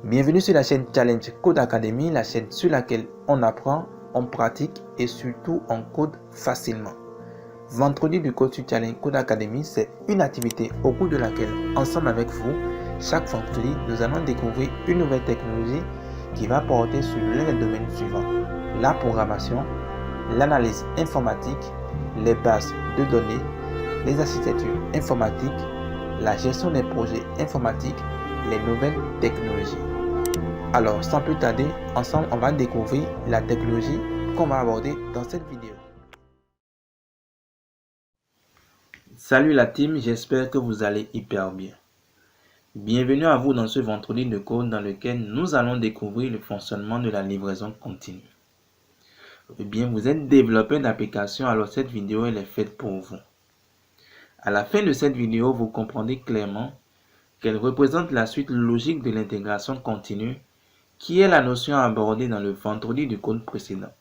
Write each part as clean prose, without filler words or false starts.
Bienvenue sur la chaîne Challenge Code Academy, la chaîne sur laquelle on apprend, on pratique et surtout on code facilement. Vendredi du code sur Challenge Code Academy, c'est une activité au cours de laquelle, ensemble avec vous, chaque vendredi, nous allons découvrir une nouvelle technologie qui va porter sur l'un des domaines suivants: la programmation, l'analyse informatique, les bases de données, les architectures informatiques, la gestion des projets informatiques, les nouvelles technologies. Alors, sans plus tarder, ensemble, on va découvrir la technologie qu'on va aborder dans cette vidéo. Salut la team, j'espère que vous allez hyper bien. Bienvenue à vous dans ce vendredi de code dans lequel nous allons découvrir le fonctionnement de la livraison continue. Eh bien, vous êtes développeur d'application, alors cette vidéo elle est faite pour vous. À la fin de cette vidéo, vous comprendrez clairement qu'elle représente la suite logique de l'intégration continue, qui est la notion abordée dans le vendredi du code précédent.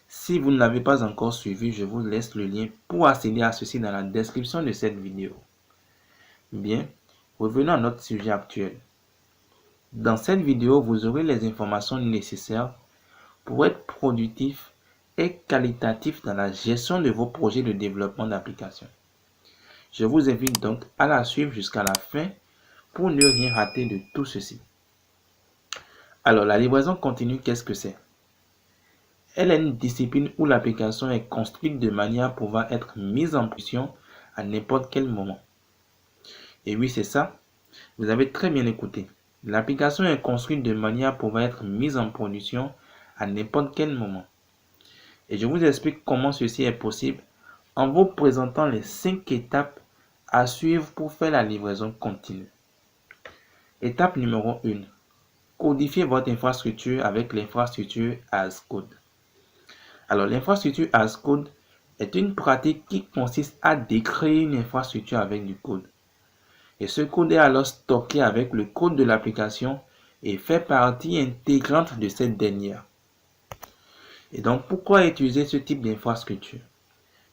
Si vous ne l'avez pas encore suivi, je vous laisse le lien pour accéder à ceci dans la description de cette vidéo. Bien, revenons à notre sujet actuel. Dans cette vidéo, vous aurez les informations nécessaires pour être productif et qualitatif dans la gestion de vos projets de développement d'applications. Je vous invite donc à la suivre jusqu'à la fin pour ne rien rater de tout ceci. Alors, la livraison continue, qu'est-ce que c'est? Elle est une discipline où l'application est construite de manière à pouvoir être mise en production à n'importe quel moment. Et oui, c'est ça, vous avez très bien écouté. L'application est construite de manière à pouvoir être mise en production à n'importe quel moment. Et je vous explique comment ceci est possible en vous présentant les 5 étapes à suivre pour faire la livraison continue. Étape numéro 1. Codifiez votre infrastructure avec l'infrastructure as code. Alors, l'infrastructure as code est une pratique qui consiste à décrire une infrastructure avec du code. Et ce code est alors stocké avec le code de l'application et fait partie intégrante de cette dernière. Et donc, pourquoi utiliser ce type d'infrastructure?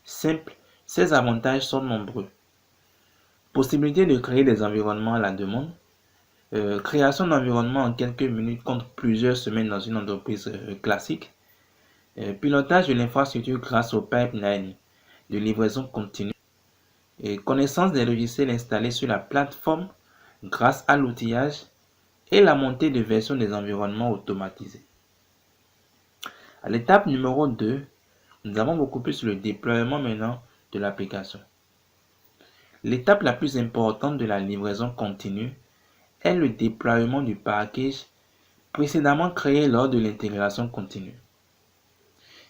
Simple, ses avantages sont nombreux. Possibilité de créer des environnements à la demande. Création d'environnements en quelques minutes contre plusieurs semaines dans une entreprise classique. Pilotage de l'infrastructure grâce au pipeline de livraison continue. Et connaissance des logiciels installés sur la plateforme grâce à l'outillage et la montée de version des environnements automatisés. À l'étape numéro 2, nous avons beaucoup plus le déploiement maintenant de l'application. L'étape la plus importante de la livraison continue est le déploiement du package précédemment créé lors de l'intégration continue.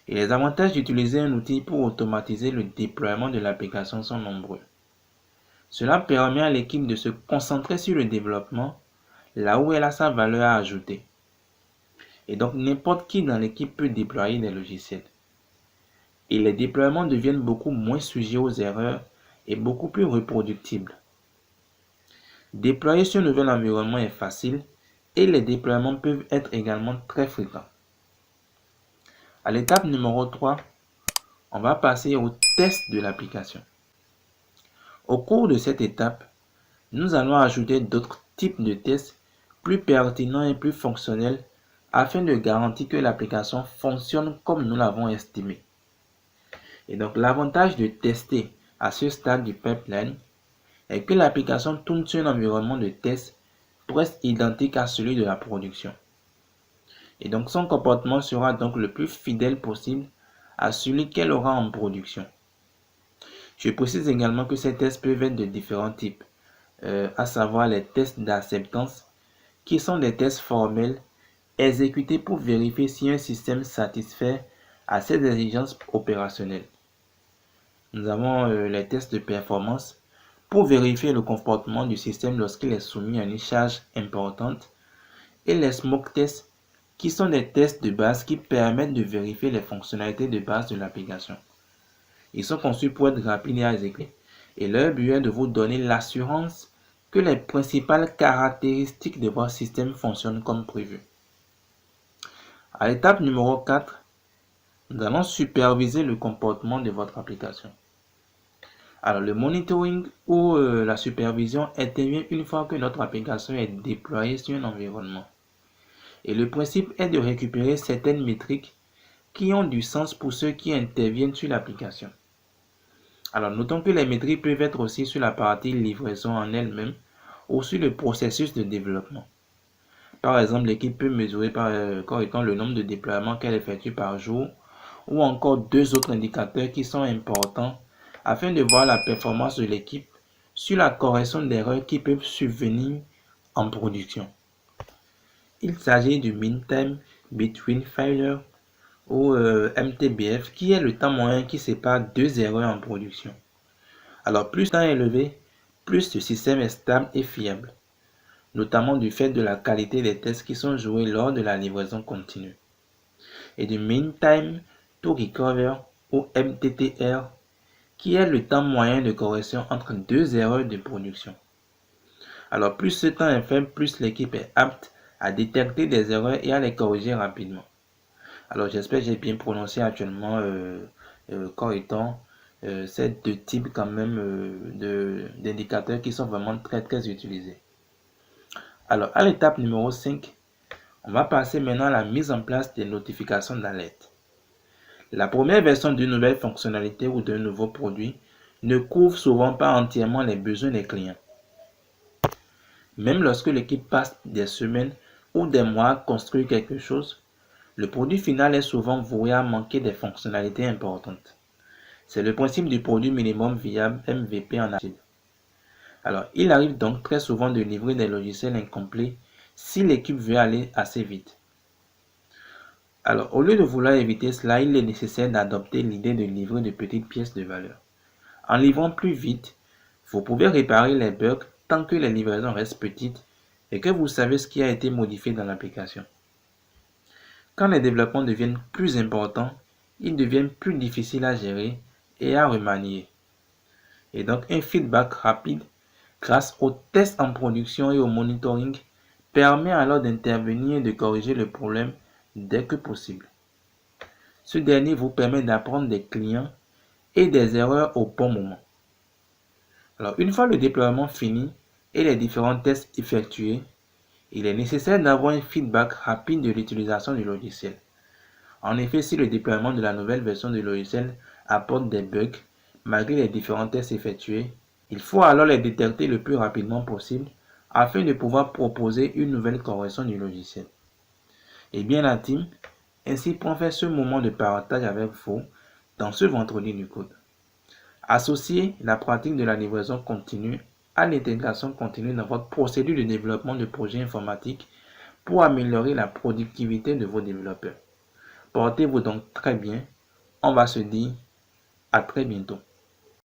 Et les avantages d'utiliser un outil pour automatiser le déploiement de l'application sont nombreux. Cela permet à l'équipe de se concentrer sur le développement, là où elle a sa valeur à ajouter. Et donc n'importe qui dans l'équipe peut déployer des logiciels. Et les déploiements deviennent beaucoup moins sujets aux erreurs et beaucoup plus reproductibles. Déployer sur un nouvel environnement est facile et les déploiements peuvent être également très fréquents. À l'étape numéro 3, on va passer au test de l'application. Au cours de cette étape, nous allons ajouter d'autres types de tests plus pertinents et plus fonctionnels afin de garantir que l'application fonctionne comme nous l'avons estimé. Et donc l'avantage de tester à ce stade du pipeline est que l'application tourne sur un environnement de test presque identique à celui de la production. Et donc son comportement sera donc le plus fidèle possible à celui qu'elle aura en production. Je précise également que ces tests peuvent être de différents types, à savoir les tests d'acceptance, qui sont des tests formels exécutés pour vérifier si un système satisfait à ses exigences opérationnelles. Nous avons les tests de performance pour vérifier le comportement du système lorsqu'il est soumis à une charge importante, et les smoke tests qui sont des tests de base qui permettent de vérifier les fonctionnalités de base de l'application. Ils sont conçus pour être rapides à exécuter et leur but est de vous donner l'assurance que les principales caractéristiques de votre système fonctionnent comme prévu. À l'étape numéro 4, nous allons superviser le comportement de votre application. Alors, le monitoring ou la supervision intervient une fois que notre application est déployée sur un environnement. Et le principe est de récupérer certaines métriques qui ont du sens pour ceux qui interviennent sur l'application. Alors, notons que les métriques peuvent être aussi sur la partie livraison en elle-même ou sur le processus de développement. Par exemple, l'équipe peut mesurer comme étant le nombre de déploiements qu'elle effectue par jour ou encore deux autres indicateurs qui sont importants afin de voir la performance de l'équipe sur la correction d'erreurs qui peuvent survenir en production. Il s'agit du Mean Time Between Failures ou MTBF qui est le temps moyen qui sépare deux erreurs en production. Alors plus le temps est élevé, plus le système est stable et fiable, notamment du fait de la qualité des tests qui sont joués lors de la livraison continue. Et du Mean Time to Recover ou MTTR qui est le temps moyen de correction entre deux erreurs de production. Alors plus ce temps est faible, plus l'équipe est apte à détecter des erreurs et à les corriger rapidement. Alors j'espère que j'ai bien prononcé actuellement comme étant ces deux types quand même d'indicateurs qui sont vraiment très utilisés. Alors à l'étape numéro 5, on va passer maintenant à la mise en place des notifications d'alerte. La première version d'une nouvelle fonctionnalité ou d'un nouveau produit ne couvre souvent pas entièrement les besoins des clients. Même lorsque l'équipe passe des semaines ou des mois à construire quelque chose, le produit final est souvent voué à manquer des fonctionnalités importantes. C'est le principe du produit minimum viable MVP en agile. Alors, il arrive donc très souvent de livrer des logiciels incomplets si l'équipe veut aller assez vite. Alors, au lieu de vouloir éviter cela, il est nécessaire d'adopter l'idée de livrer de petites pièces de valeur. En livrant plus vite, vous pouvez réparer les bugs tant que les livraisons restent petites et que vous savez ce qui a été modifié dans l'application. Quand les développements deviennent plus importants, ils deviennent plus difficiles à gérer et à remanier. Et donc un feedback rapide grâce aux tests en production et au monitoring permet alors d'intervenir et de corriger le problème dès que possible. Ce dernier vous permet d'apprendre des clients et des erreurs au bon moment. Alors une fois le déploiement fini et les différents tests effectués, il est nécessaire d'avoir un feedback rapide de l'utilisation du logiciel. En effet, si le déploiement de la nouvelle version du logiciel apporte des bugs, malgré les différents tests effectués, il faut alors les détecter le plus rapidement possible afin de pouvoir proposer une nouvelle correction du logiciel. Et bien la team, ainsi prend fait ce moment de partage avec vous dans ce vendredi du code. Associez la pratique de la livraison continue à l'intégration continue dans votre procédure de développement de projets informatiques pour améliorer la productivité de vos développeurs. Portez-vous donc très bien. On va se dire à très bientôt.